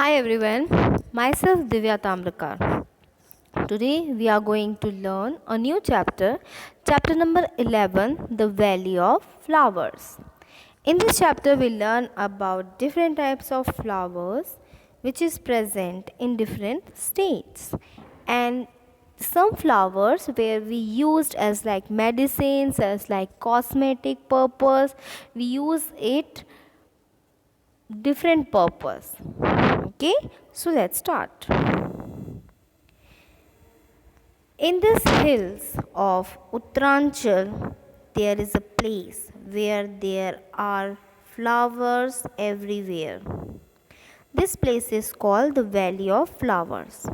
Hi everyone, myself Divya Tamrakar. Today we are going to learn a new chapter number 11, The Valley of Flowers. In this chapter we learn about different types of flowers which is present in different states, and some flowers where we used as like medicines, as like cosmetic purpose, we use it different purpose. Okay, so let's start. In these hills of Uttaranchal, there is a place where there are flowers everywhere. This place is called the Valley of Flowers.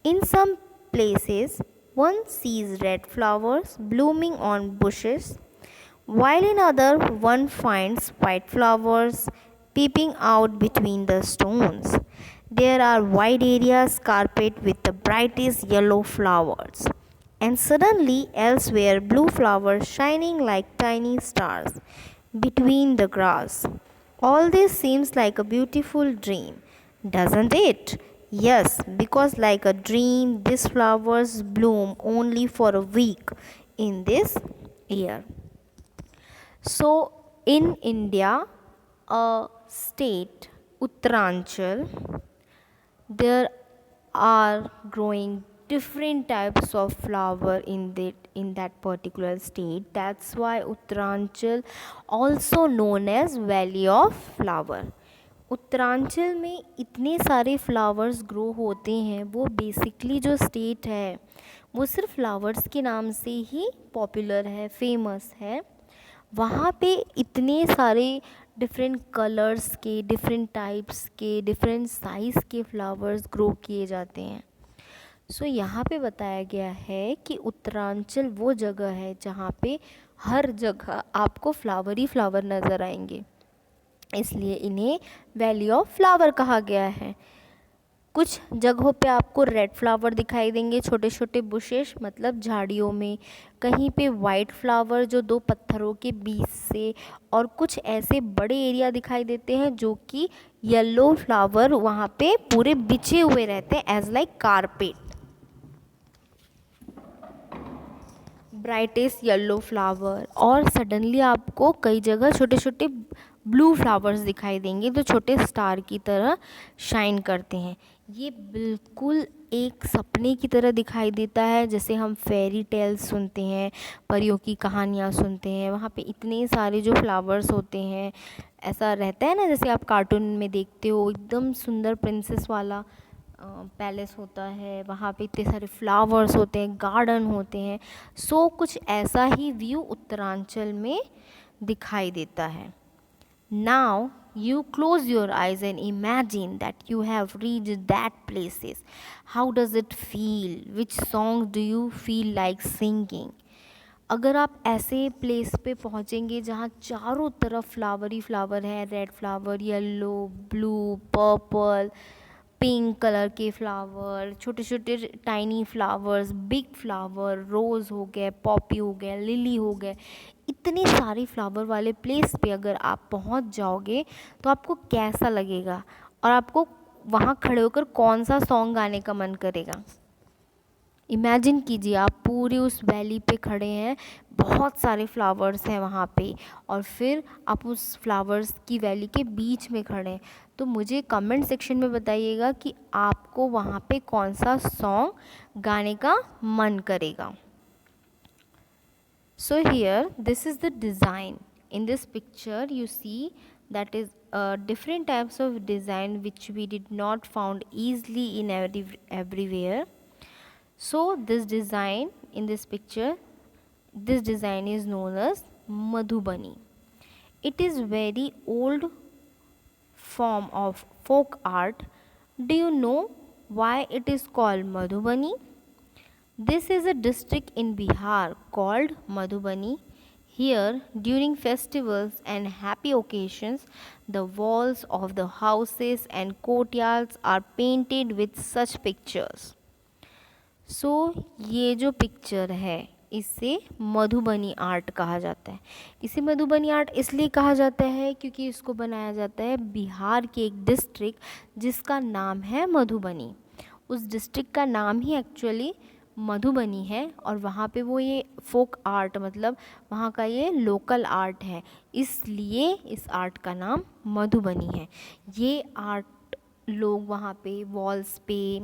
In some places one sees red flowers blooming on bushes, while in other one finds white flowers peeping out between the stones. There are wide areas carpeted with the brightest yellow flowers, and suddenly elsewhere blue flowers shining like tiny stars between the grass. All this seems like a beautiful dream, doesn't it? Yes, because like a dream, these flowers bloom only for a week in this year. So, in India, a state, Uttaranchal, there are growing different types of flower in that particular state. That's why Uttaranchal also known as Valley of Flower. Uttaranchal में इतने सारे flowers grow होते हैं, वो basically जो state है वो सिर्फ फ्लावर्स के नाम से ही पॉपुलर है, फेमस है. वहाँ पे इतने सारे डिफरेंट कलर्स के, डिफरेंट टाइप्स के, डिफरेंट साइज़ के फ्लावर्स ग्रो किए जाते हैं. सो यहाँ पे बताया गया है कि उत्तरांचल वो जगह है जहाँ पे हर जगह आपको फ्लावर ही फ्लावर नज़र आएंगे, इसलिए इन्हें वैली ऑफ फ्लावर कहा गया है. कुछ जगहों पे आपको रेड फ्लावर दिखाई देंगे, छोटे छोटे बुशेस मतलब झाड़ियों में, कहीं पे वाइट फ्लावर जो दो पत्थरों के बीच से, और कुछ ऐसे बड़े एरिया दिखाई देते हैं जो कि येलो फ्लावर वहाँ पे पूरे बिछे हुए रहते हैं as like carpet. Brightest yellow flower, और सडनली आपको कई जगह छोटे छोटे ब्लू फ्लावर्स दिखाई देंगे जो छोटे स्टार की तरह शाइन करते हैं. ये बिल्कुल एक सपने की तरह दिखाई देता है, जैसे हम फेरी टेल्स सुनते हैं, परियों की कहानियाँ सुनते हैं. वहाँ पे इतने सारे जो फ्लावर्स होते हैं, ऐसा रहता है ना जैसे आप कार्टून में देखते हो, एकदम सुंदर प्रिंसेस वाला पैलेस होता है, वहाँ पे इतने सारे फ्लावर्स होते हैं, गार्डन होते हैं. सो कुछ ऐसा ही व्यू उत्तरांचल में दिखाई देता है. Now you close your eyes and imagine that you have reached that places. How does it feel? Which songs do you feel like singing? अगर आप ऐसे प्लेस पे पहुँचेंगे जहाँ चारों तरफ फ्लावर ही फ्लावर है, red flower, yellow, blue, purple, pink colour के फ्लावर, छोटे छोटे टाइनी फ्लावर्स, बिग फ्लावर, रोज़ हो गए, पॉपी हो गए, लिली हो गए, इतने सारे फ्लावर वाले प्लेस पे अगर आप पहुंच जाओगे तो आपको कैसा लगेगा, और आपको वहाँ खड़े होकर कौन सा सॉन्ग गाने का मन करेगा. इमेजिन कीजिए आप पूरे उस वैली पे खड़े हैं, बहुत सारे फ्लावर्स हैं वहाँ पे, और फिर आप उस फ्लावर्स की वैली के बीच में खड़े हैं. तो मुझे कमेंट सेक्शन में बताइएगा कि आपको वहाँ पे कौन सा सॉन्ग गाने का मन करेगा. So here this is the design. In this picture you see that is different types of design which we did not found easily in everywhere. So this design in this picture, this design is known as Madhubani. It is very old form of folk art. Do you know why it is called Madhubani? This is a district in Bihar called Madhubani. Here, during festivals and happy occasions, the walls of the houses and courtyards are painted with such pictures. So, ये जो picture है इसे Madhubani art कहा जाता है। इसे Madhubani art इसलिए कहा जाता है क्योंकि इसको बनाया जाता है बिहार के एक डिस्ट्रिक्ट जिसका नाम है मधुबनी। उस डिस्ट्रिक्ट का नाम ही एक्चुअली मधुबनी है और वहाँ पे वो ये फोक आर्ट मतलब वहाँ का ये लोकल आर्ट है, इसलिए इस आर्ट का नाम मधुबनी है। ये आर्ट लोग वहाँ पे वॉल्स पे,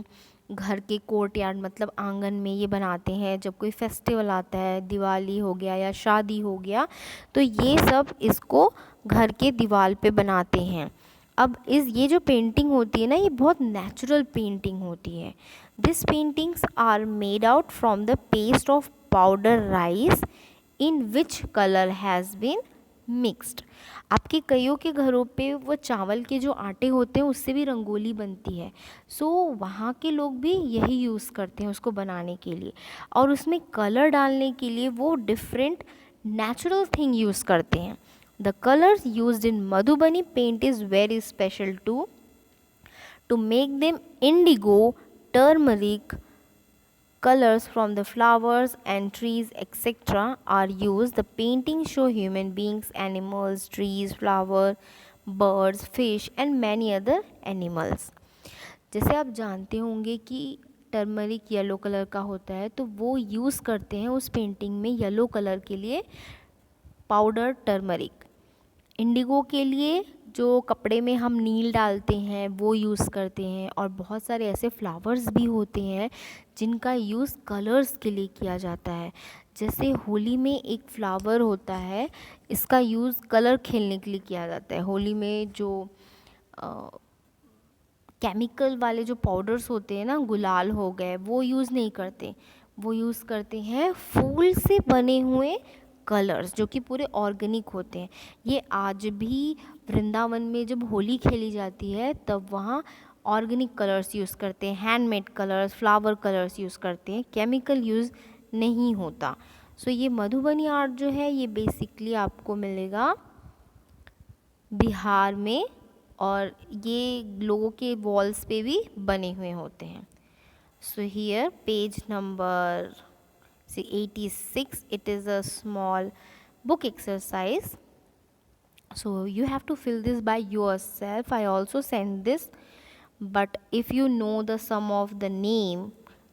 घर के कोर्टयार्ड मतलब आंगन में ये बनाते हैं। जब कोई फेस्टिवल आता है, दिवाली हो गया या शादी हो गया, तो ये सब इसको घर के दीवार पे बनाते हैं। अब ये जो पेंटिंग होती है ना, ये बहुत नेचुरल पेंटिंग होती है। This paintings are made out from the paste of powder rice in which colour has been mixed. आपके कईयों के घरों पे वो चावल के जो आटे होते हैं उससे भी रंगोली बनती है। सो वहाँ के लोग भी यही यूज़ करते हैं उसको बनाने के लिए, और उसमें कलर डालने के लिए वो डिफरेंट नेचुरल थिंग यूज़ करते हैं। The colors used in Madhubani paint is very special too. To make them indigo, turmeric, colors from the flowers and trees etc. are used. The paintings show human beings, animals, trees, flowers, birds, fish and many other animals. जैसे आप जानते होंगे कि turmeric yellow colour का होता है, तो वो यूज़ करते हैं उस पेंटिंग में येलो कलर के लिए पाउडर टर्मरिक। इंडिगो के लिए जो कपड़े में हम नील डालते हैं वो यूज़ करते हैं, और बहुत सारे ऐसे फ्लावर्स भी होते हैं जिनका यूज़ कलर्स के लिए किया जाता है। जैसे होली में एक फ्लावर होता है, इसका यूज़ कलर खेलने के लिए किया जाता है। होली में जो केमिकल वाले जो पाउडर्स होते हैं ना, गुलाल हो गए, वो यूज़ नहीं करते, वो यूज़ करते हैं फूल से बने हुए कलर्स जो कि पूरे ऑर्गेनिक होते हैं। ये आज भी वृंदावन में जब होली खेली जाती है तब वहाँ ऑर्गेनिक कलर्स यूज़ करते हैं, handmade colours, flower colours use करते हैं, केमिकल यूज़ नहीं होता। सो ये मधुबनी आर्ट जो है ये बेसिकली आपको मिलेगा बिहार में, और ये लोगों के वॉल्स पे भी बने हुए होते हैं। So here page number 86, it is a small book exercise, so you have to fill this by yourself. I also send this, but if you know the sum of the name,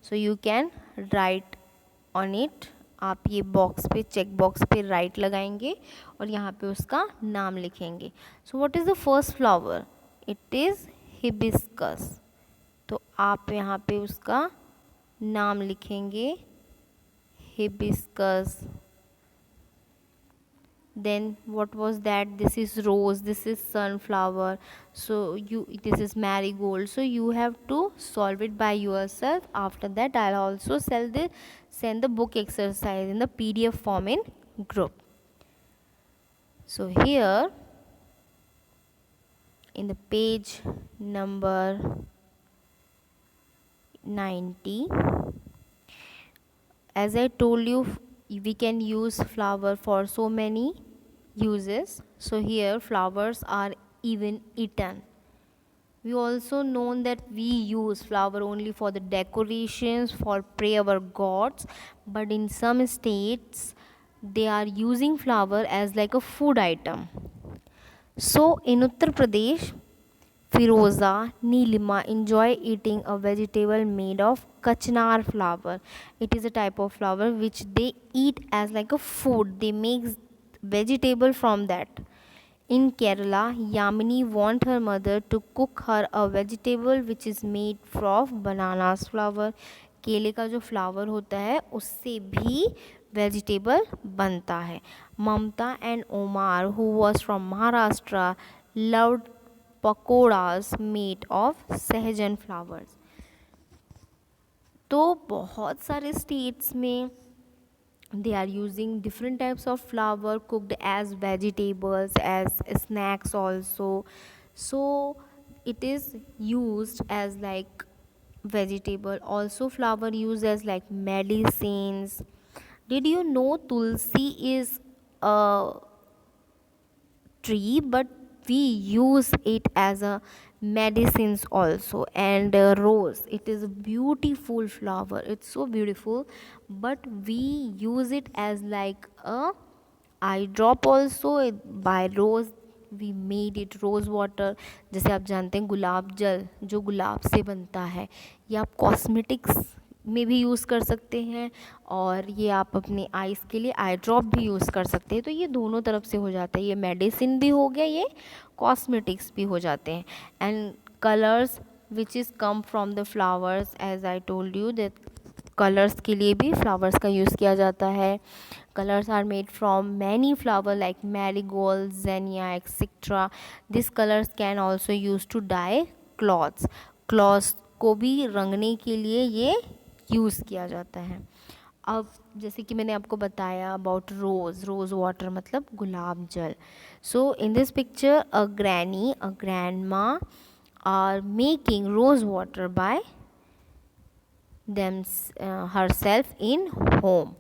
so you can write on it. आप ये box पे, check box पे right लगाएंगे और यहाँ पे उसका नाम लिखेंगे। So what is the first flower? It is hibiscus. तो आप यहाँ पे उसका नाम लिखेंगे, hibiscus. Then what was that? This is rose, this is sunflower, so this is marigold. So you have to solve it by yourself. After that I'll also send the book exercise in the PDF form in group. So here in the page number 90, as I told you, we can use flower for so many uses. So here flowers are even eaten. We also know that we use flower only for the decorations, for pray our gods, but in some states they are using flower as like a food item. So in Uttar Pradesh, Firoza, Nilima enjoy eating a vegetable made of kachnar flower. It is a type of flower which they eat as like a food. They make vegetable from that. In Kerala, Yamini want her mother to cook her a vegetable which is made from bananas flower. केले का जो flower होता है उससे भी vegetable बनता है. Mamta and Omar, who was from Maharashtra, loved pakoras made of सहजन फ्लावर्स. तो बहुत सारे स्टेट्स में they are using different types of flower cooked as vegetables, as snacks also. So it is used as like vegetable, also flower used as like medicines. Did you know tulsi is a tree, but we use it as a medicines also. And rose, it is a beautiful flower, it's so beautiful, but we use it as like a eye drop also. By rose we made it rose water. जैसे आप जानते हैं गुलाब जल जो गुलाब से बनता है, ये आप कॉस्मेटिक्स में भी यूज़ कर सकते हैं, और ये आप अपने आइज़ के लिए आई ड्रॉप भी यूज़ कर सकते हैं। तो ये दोनों तरफ से हो जाता है, ये मेडिसिन भी हो गया, ये कॉस्मेटिक्स भी हो जाते हैं। And colours which is come from the flowers, as I told you that colours के लिए भी फ्लावर्स का यूज़ किया जाता है। Colours are made from many flower like marigold, zinnia etcetera. This colours can also use to dye clothes. Clothes को भी रंगने के लिए ये यूज़ किया जाता है। अब जैसे कि मैंने आपको बताया अबाउट रोज़ वाटर मतलब गुलाब जल। So in this picture a granny, a grandma are making rose water by herself in home.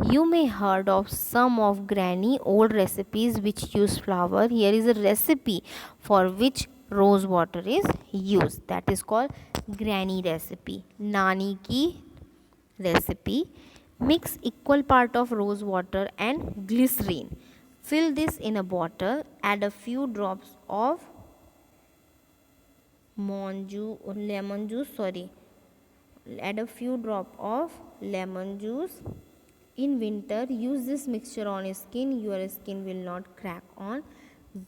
You may heard of some of granny old recipes which use flower. Here is a recipe for which rose water is used, that is called granny recipe, nani ki recipe. Mix equal part of rose water and glycerine. Fill this in a bottle. Add a few drops of lemon juice. Add a few drop of lemon juice. In winter use this mixture on skin, your skin will not crack on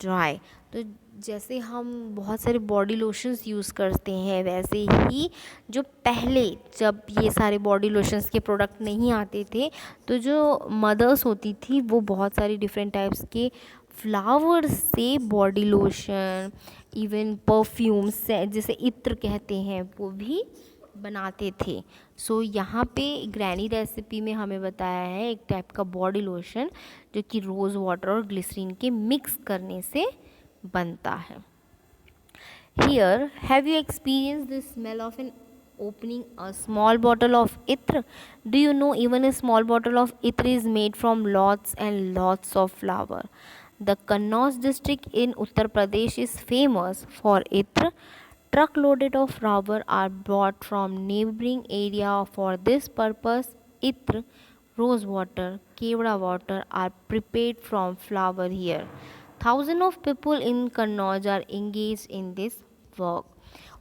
dry. तो जैसे हम बहुत सारे body lotions use करते हैं, वैसे ही जो पहले जब ये सारे बॉडी लोशंस के प्रोडक्ट नहीं आते थे, तो जो मदर्स होती थी वो बहुत सारी डिफरेंट टाइप्स के फ्लावर्स से बॉडी लोशन, इवन परफ्यूम्स जिसे इत्र कहते हैं, वो भी बनाते थे। सो यहाँ पे ग्रैनी रेसिपी में हमें बताया है एक टाइप का बॉडी लोशन जो कि रोज़ वाटर और ग्लिसरीन के मिक्स करने से बनता है। Here have you experience the smell of an opening a small bottle of itr? Do you know even a small bottle of itr is made from lots and lots of flower? The Kannauj district in Uttar Pradesh is famous for itr. Truck loaded of flower are brought from neighboring area for this purpose. Itr, rose water, kevda water are prepared from flower here. Thousands of people in Kannauj are engaged in this work.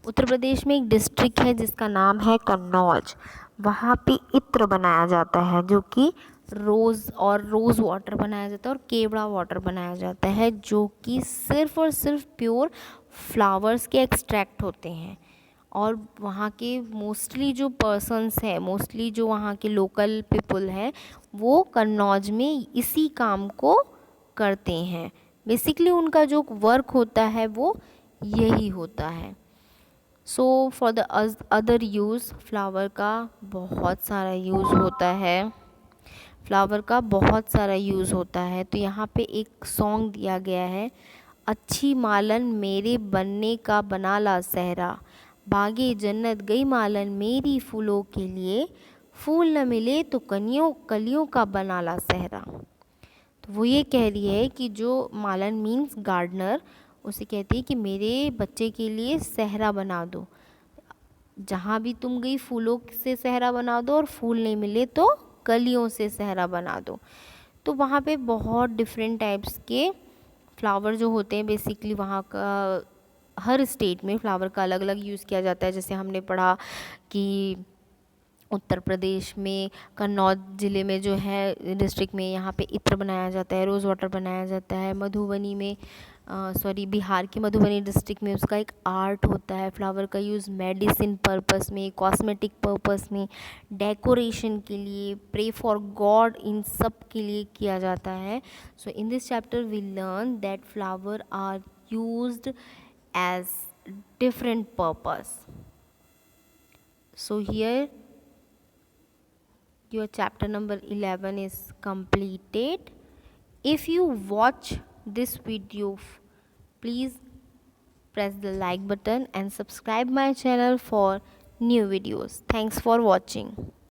Uttar Pradesh में एक district है जिसका नाम है कन्नौज। वहाँ पे इत्र बनाया जाता है जो कि रोज़ वाटर बनाया जाता है और केवड़ा वाटर बनाया जाता है, जो कि सिर्फ और सिर्फ प्योर फ्लावर्स के एक्सट्रैक्ट होते हैं। और वहाँ के मोस्टली जो पर्सन्स हैं, मोस्टली जो वहाँ के लोकल पीपल हैं, वो कन्नौज में इसी काम को करते हैं। बेसिकली उनका जो वर्क होता है वो यही होता है। So for the other use, flower का बहुत सारा यूज़ होता है। तो यहाँ पे एक सॉन्ग दिया गया है, अच्छी मालन मेरे बनने का बना ला सहरा, बागे जन्नत गई मालन मेरी फूलों के लिए, फूल न मिले तो कलियों का बना ला सहरा। तो वो ये कह रही है कि जो मालन मीन्स गार्डनर, उसे कहती है कि मेरे बच्चे के लिए सहरा बना दो, जहाँ भी तुम गई फूलों से सहरा बना दो, और फूल नहीं मिले तो कलियों से सहरा बना दो। तो वहाँ पे बहुत डिफरेंट टाइप्स के फ्लावर जो होते हैं, बेसिकली वहाँ का हर स्टेट में फ्लावर का अलग अलग यूज़ किया जाता है। जैसे हमने पढ़ा कि उत्तर प्रदेश में कन्नौज ज़िले में जो है डिस्ट्रिक्ट में, यहाँ पे इत्र बनाया जाता है, रोज़ वाटर बनाया जाता है। मधुबनी में बिहार के मधुबनी डिस्ट्रिक्ट में उसका एक आर्ट होता है। फ्लावर का यूज़ मेडिसिन पर्पस में, कॉस्मेटिक पर्पस में, डेकोरेशन के लिए, प्रे फॉर गॉड, इन सब के लिए किया जाता है। So in this chapter we learn that flower are used as different purpose. So here your chapter number 11 is completed. If you watch this video, please press the like button and subscribe my channel for new videos. Thanks for watching.